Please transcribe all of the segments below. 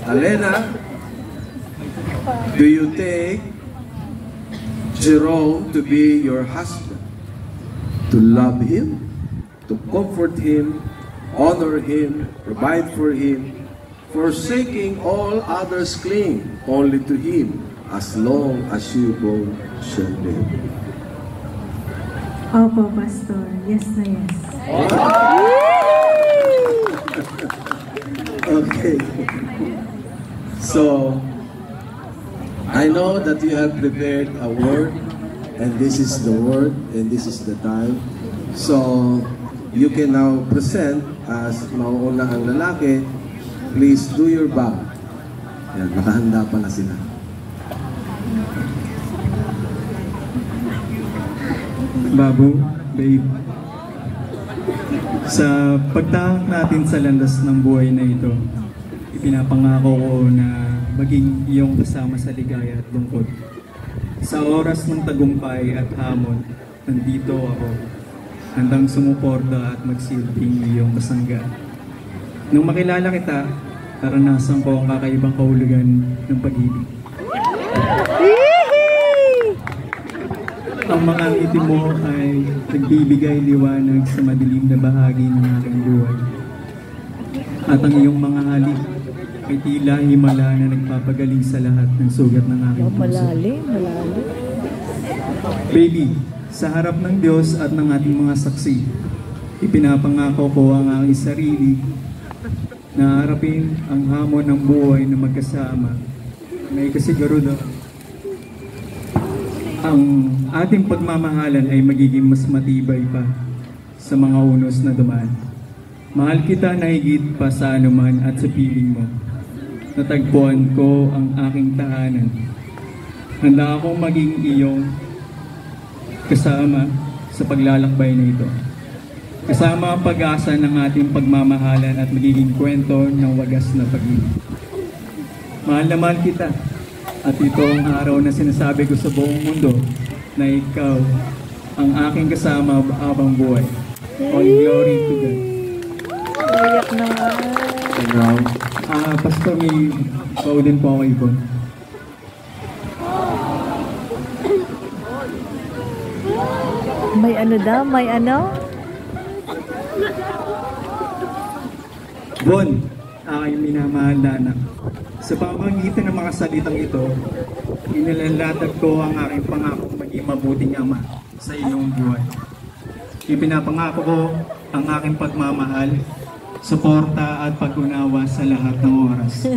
Alena, do you take Jerome to be your husband, to love him, to comfort him, honor him, provide for him, forsaking all others cling only to him as long as you both shall live? Opo, Pastor. Yes na yes. Okay. So, I know that you have prepared a word, and this is the word, and this is the time. So, you can now present as mauuna ang lalaki. Please do your bow. Yan, nakahanda pa na sila. Babu, babe, sa pagtahak natin sa landas ng buhay na ito, ipinapangako ko na maging iyong kasama sa ligaya at lungkot. Sa oras ng tagumpay at hamon, nandito ako, handang sumuporta at magsilbing iyong kasangga. Nung makilala kita, naranasan ko ang kakaibang kahulugan ng pag-ibig. Ang mga ngiti mo ay nagbibigay liwanag sa madilim na bahagi ng aking buhay. At ang iyong mga halik ay tila himala na nagpapagaling sa lahat ng sugat ng aking puso. Malalim. Baby, sa harap ng Diyos at ng ating mga saksi, ipinapangako ko ang aking sarili na harapin ang hamon ng buhay na magkasama. May kasiguro ang ating pagmamahalan ay magiging mas matibay pa sa mga unos na dumaan. Mahal kita na higit pa sa anuman at sa piling mo. Natagpuan ko ang aking tahanan. Handa akong maging iyong kasama sa paglalakbay na ito. Kasama ang pag-asa ng ating pagmamahalan at magiging kwento ng wagas na pag-ibig. Mahal na mahal kita. At ito ang araw na sinasabi ko sa buong mundo na ikaw ang aking kasama habang buhay. All glory to God. Iyak naman. Pastor, may pao din po ako ibon. May ano daw? May ano? Bon, aking minamahal na anak. Sa pamamagitan ng mga salitang ito, inilalatag ko ang aking pangako maging mabuting ama sa iyong buhay. Ipinapangako ko ang aking pagmamahal, suporta at pag-unawa sa lahat ng oras.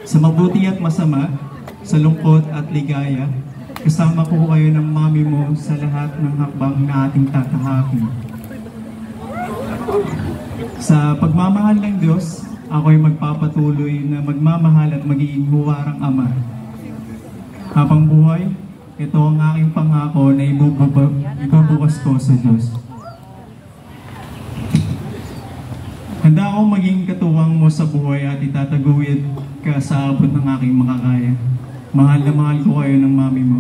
Sa mabuti at masama, sa lungkot at ligaya, kasama ko kayo ng mami mo sa lahat ng hakbang na ating tatahakin. Sa pagmamahal ng Diyos, ako'y magpapatuloy na magmamahal at magiging huwarang ama. Habang buhay, ito ang aking pangako na ibubukas ko sa Diyos. Handa akong maging katuwang mo sa buhay at itataguyod ka sa abot ng aking makakaya. Mahal na mahal ko kayo ng mami mo.